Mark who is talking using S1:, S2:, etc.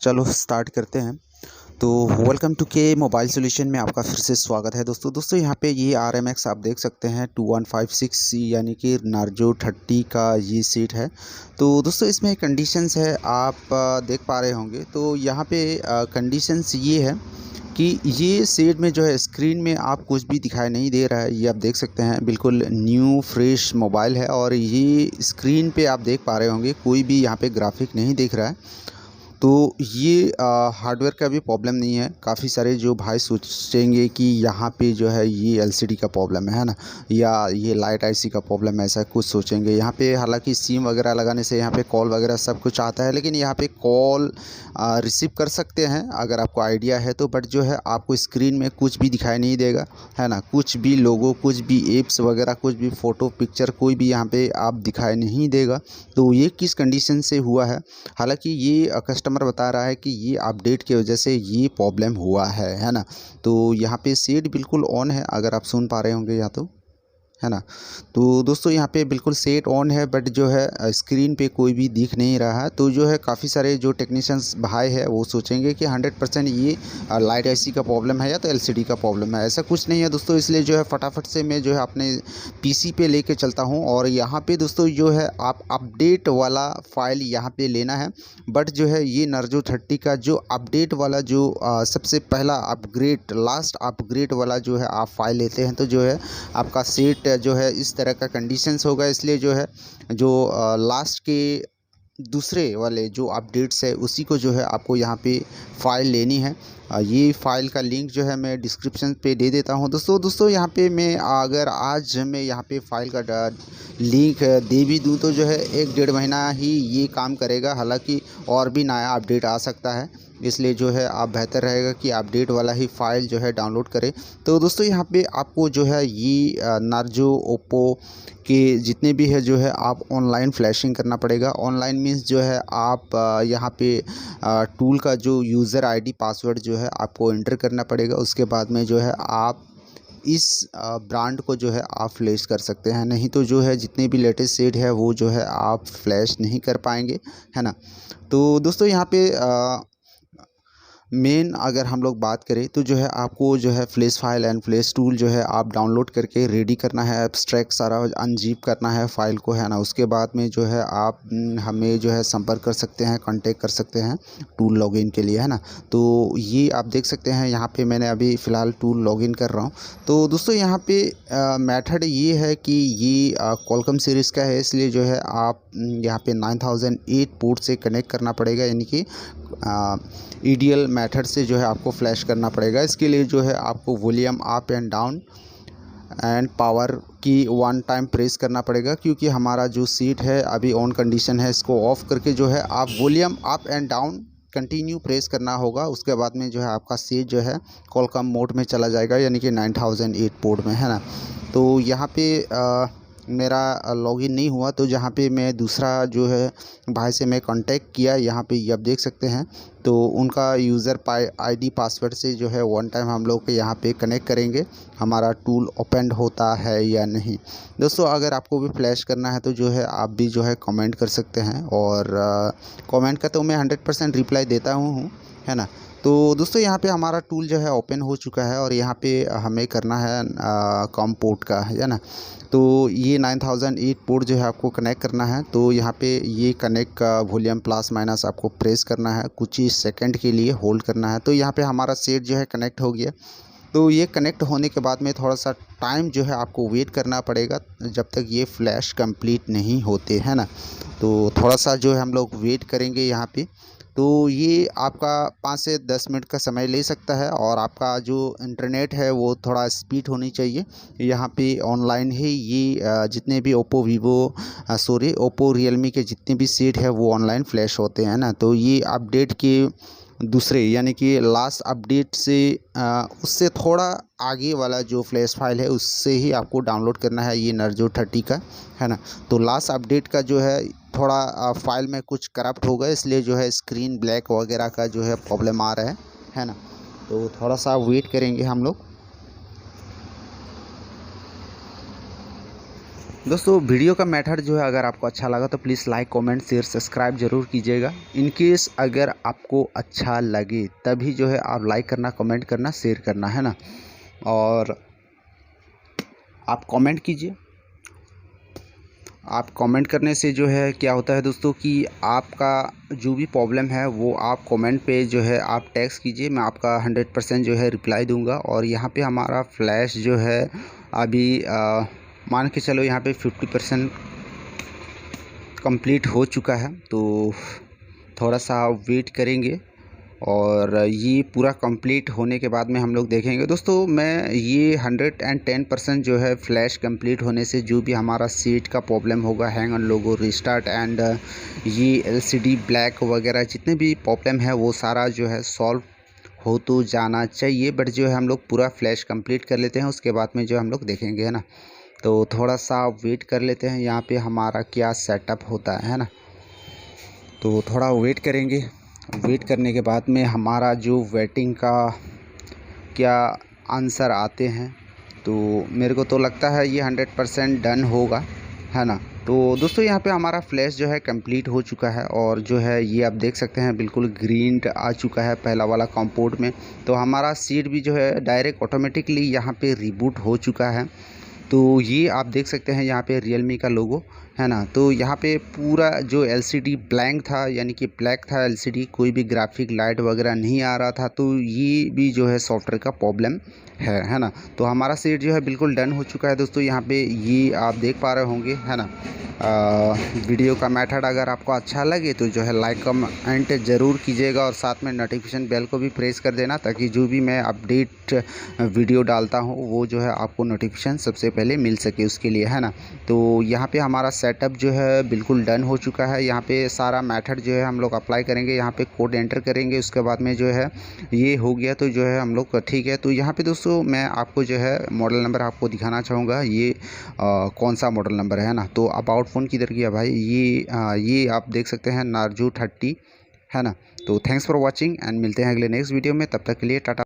S1: चलो स्टार्ट करते हैं। तो वेलकम टू के मोबाइल सॉल्यूशन में आपका फिर से स्वागत है दोस्तों यहाँ पे ये RMX आप देख सकते हैं 2156 यानी कि नार्जो 30 का ये सीट है। तो दोस्तों इसमें कंडीशंस है आप देख पा रहे होंगे। तो यहाँ पे कंडीशंस ये है कि ये सीट में जो है स्क्रीन में आप कुछ भी दिखाई नहीं दे रहा है। ये आप देख सकते हैं बिल्कुल न्यू फ्रेश मोबाइल है और ये स्क्रीन पे आप देख पा रहे होंगे कोई भी यहाँ पे ग्राफिक नहीं दिख रहा है। तो ये हार्डवेयर का भी प्रॉब्लम नहीं है। काफ़ी सारे जो भाई सोचेंगे कि यहाँ पे जो है ये एलसीडी का प्रॉब्लम है ना, या ये लाइट आईसी का प्रॉब्लम है, ऐसा कुछ सोचेंगे। यहाँ पे हालांकि सिम वगैरह लगाने से यहाँ पे कॉल वगैरह सब कुछ आता है, लेकिन यहाँ पे कॉल रिसीव कर सकते हैं अगर आपको आइडिया है तो। बट जो है आपको स्क्रीन में कुछ भी दिखाई नहीं देगा, है ना। कुछ भी लोगो, कुछ भी एप्स वगैरह, कुछ भी फ़ोटो पिक्चर कोई भी यहाँ पे आप दिखाई नहीं देगा। तो ये किस कंडीशन से हुआ है, हालांकि ये कस्टमर बता रहा है कि ये अपडेट की वजह से ये प्रॉब्लम हुआ है ना। तो यहाँ पे सेट बिल्कुल ऑन है, अगर आप सुन पा रहे होंगे या तो, है ना। तो दोस्तों यहाँ पे बिल्कुल सेट ऑन है, बट जो है स्क्रीन पे कोई भी दिख नहीं रहा है। तो जो है काफ़ी सारे जो टेक्नीशियंस भाई है वो सोचेंगे कि 100% ये लाइट आईसी का प्रॉब्लम है या तो एलसीडी का प्रॉब्लम है। ऐसा कुछ नहीं है दोस्तों। इसलिए जो है फटाफट से मैं जो है अपने पीसी पे लेके चलता हूँ और यहाँ पे दोस्तों जो है आप अपडेट वाला फ़ाइल यहाँ पे लेना है। बट जो है ये नार्जो 30 का जो अपडेट वाला जो सबसे पहला अपग्रेड, लास्ट अपग्रेड वाला जो है आप फाइल लेते हैं तो जो है आपका सेट जो है इस तरह का कंडीशंस होगा। इसलिए जो है जो लास्ट के दूसरे वाले जो अपडेट्स है उसी को जो है आपको यहाँ पे फ़ाइल लेनी है। ये फ़ाइल का लिंक जो है मैं डिस्क्रिप्शन पे दे देता हूँ दोस्तों यहाँ पे मैं अगर आज मैं यहाँ पे फ़ाइल का लिंक दे भी दूँ तो जो है 1-1.5 महीना ही ये काम करेगा। हालांकि और भी नया अपडेट आ सकता है, इसलिए जो है आप बेहतर रहेगा कि अपडेट वाला ही फ़ाइल जो है डाउनलोड करें। तो दोस्तों यहाँ पे आपको जो है ये नार्जो, ओप्पो के जितने भी है जो है आप ऑनलाइन फ्लैशिंग करना पड़ेगा। ऑनलाइन मीन्स जो है आप यहाँ पे टूल का जो यूज़र आईडी पासवर्ड जो है आपको एंटर करना पड़ेगा। उसके बाद में जो है आप इस ब्रांड को जो है आप फ्लैश कर सकते हैं। नहीं तो जो है जितने भी लेटेस्ट सेट है वो जो है आप फ्लैश नहीं कर पाएंगे, है ना। तो दोस्तों यहाँ पे मेन अगर हम लोग बात करें तो जो है आपको जो है flash file and flash tool जो है आप डाउनलोड करके रेडी करना है, एब्स्ट्रैक्ट सारा अनजिप करना है फ़ाइल को, है ना। उसके बाद में जो है आप हमें जो है संपर्क कर सकते हैं, कांटेक्ट कर सकते हैं टूल लॉगिन के लिए, है ना। तो ये आप देख सकते हैं यहाँ पे मैंने अभी फ़िलहाल टूल लॉगिन कर रहा हूँ। तो दोस्तों यहाँ पे मेथड ये है कि ये क्वालकॉम सीरीज़ का है, इसलिए जो है आप यहाँ पे 9008 पोर्ट से कनेक्ट करना पड़ेगा, यानी कि ईडीएल मेथड से जो है आपको फ्लैश करना पड़ेगा। इसके लिए जो है आपको volume up and down and power की 1 टाइम प्रेस करना पड़ेगा, क्योंकि हमारा जो सीट है अभी ऑन कंडीशन है। इसको ऑफ़ करके जो है आप volume up and down continue press करना होगा। उसके बाद में जो है आपका सीट जो है क्वालकॉम मोड में चला जाएगा, यानी कि 9008 पोर्ट में, है ना। तो यहाँ पे मेरा लॉगिन नहीं हुआ, तो जहाँ पे मैं दूसरा जो है भाई से मैं कांटेक्ट किया, यहाँ पे ये आप देख सकते हैं। तो उनका यूज़र आईडी पासवर्ड से जो है 1 टाइम हम लोग यहाँ पे कनेक्ट करेंगे, हमारा टूल ओपन होता है या नहीं। दोस्तों अगर आपको भी फ्लैश करना है तो जो है आप भी जो है कमेंट कर सकते हैं, और कमेंट का तो मैं 100% रिप्लाई देता हूँ, है ना। तो दोस्तों यहाँ पे हमारा टूल जो है ओपन हो चुका है और यहाँ पे हमें करना है कॉम पोर्ट का, है ना। तो ये 9008 पोर्ट जो है आपको कनेक्ट करना है। तो यहाँ पे ये कनेक्ट का वॉल्यूम प्लस माइनस आपको प्रेस करना है, कुछ ही सेकंड के लिए होल्ड करना है। तो यहाँ पे हमारा सेट जो है कनेक्ट हो गया। तो ये कनेक्ट होने के बाद में थोड़ा सा टाइम जो है आपको वेट करना पड़ेगा जब तक ये फ्लैश कंप्लीट नहीं होते, है ना। तो थोड़ा सा जो है हम लोग वेट करेंगे यहाँ पे। तो ये आपका 5 से 10 मिनट का समय ले सकता है, और आपका जो इंटरनेट है वो थोड़ा स्पीड होनी चाहिए। यहाँ पे ऑनलाइन ही ये जितने भी ओप्पो, वीवो, ओप्पो, रियलमी के जितने भी सेट है वो ऑनलाइन फ्लैश होते हैं ना। तो ये अपडेट के दूसरे, यानी कि लास्ट अपडेट से उससे थोड़ा आगे वाला जो फ्लैश फाइल है उससे ही आपको डाउनलोड करना है ये नार्जो 30 का, है ना। तो लास्ट अपडेट का जो है थोड़ा फाइल में कुछ करप्ट होगा, इसलिए जो है स्क्रीन ब्लैक वगैरह का जो है प्रॉब्लम आ रहा है ना। तो थोड़ा सा वेट करेंगे हम लोग। दोस्तों वीडियो का मेथड जो है अगर आपको अच्छा लगा तो please like comment share subscribe ज़रूर कीजिएगा। इन केस अगर आपको अच्छा लगे तभी जो है आप लाइक करना, कमेंट करना, शेयर करना, है ना। और आप कमेंट कीजिए। आप कमेंट करने से जो है क्या होता है दोस्तों कि आपका जो भी प्रॉब्लम है वो आप कमेंट पे जो है आप टेक्स्ट कीजिए, मैं आपका 100% जो है रिप्लाई दूंगा। और यहाँ पे हमारा फ्लैश जो है अभी मान के चलो यहाँ पे 50% कंप्लीट हो चुका है, तो थोड़ा सा वेट करेंगे और ये पूरा कंप्लीट होने के बाद में हम लोग देखेंगे। दोस्तों मैं ये 110% जो है फ्लैश कंप्लीट होने से जो भी हमारा सीट का प्रॉब्लम होगा, hang on logo, restart and ये एलसीडी ब्लैक वगैरह जितने भी प्रॉब्लम है वो सारा जो है सॉल्व हो तो जाना चाहिए। बट जो है हम लोग पूरा फ्लैश कंप्लीट कर लेते हैं, उसके बाद में जो हम लोग देखेंगे, है ना। तो थोड़ा सा वेट कर लेते हैं यहाँ पे हमारा क्या सेटअप होता है ना। तो थोड़ा वेट करेंगे। वेट करने के बाद में हमारा जो वेटिंग का क्या आंसर आते हैं, तो मेरे को तो लगता है ये 100% डन होगा, है ना। तो दोस्तों यहाँ पे हमारा फ्लैश जो है कंप्लीट हो चुका है और जो है ये आप देख सकते हैं बिल्कुल ग्रीन आ चुका है पहला वाला कंपोर्ट में। तो हमारा सीट भी जो है डायरेक्ट ऑटोमेटिकली यहाँ पे रिबूट हो चुका है। तो ये आप देख सकते हैं यहाँ पे रियलमी का लोगो, है ना। तो यहाँ पे पूरा जो एलसीडी ब्लैंक था, यानी कि ब्लैक था एलसीडी, कोई भी ग्राफिक लाइट वगैरह नहीं आ रहा था। तो ये भी जो है सॉफ्टवेयर का प्रॉब्लम है ना। तो हमारा सेट जो है बिल्कुल डन हो चुका है दोस्तों। यहाँ पे ये आप देख पा रहे होंगे, है ना। वीडियो का मेथड अगर आपको अच्छा लगे तो जो है लाइक कमेंट ज़रूर कीजिएगा और साथ में नोटिफिकेशन बेल को भी प्रेस कर देना, ताकि जो भी मैं अपडेट वीडियो डालता हूँ वो जो है आपको नोटिफिकेशन सबसे पहले मिल सके, उसके लिए, है ना। तो यहाँ पे हमारा सेटअप जो है बिल्कुल डन हो चुका है। यहाँ पे सारा मेथड जो है हम लोग अप्लाई करेंगे, यहाँ पे कोड एंटर करेंगे, उसके बाद में जो है ये हो गया तो जो है हम लोग ठीक है। तो यहाँ पे दोस्तों मैं आपको जो है मॉडल नंबर आपको दिखाना चाहूँगा, ये कौन सा मॉडल नंबर है ना। तो अबाउट फ़ोन किधर गया भाई, ये आप देख सकते हैं नार्जो 30, है ना। तो थैंक्स फॉर वॉचिंग एंड मिलते हैं अगले नेक्स्ट वीडियो में, तब तक के लिए टाटा।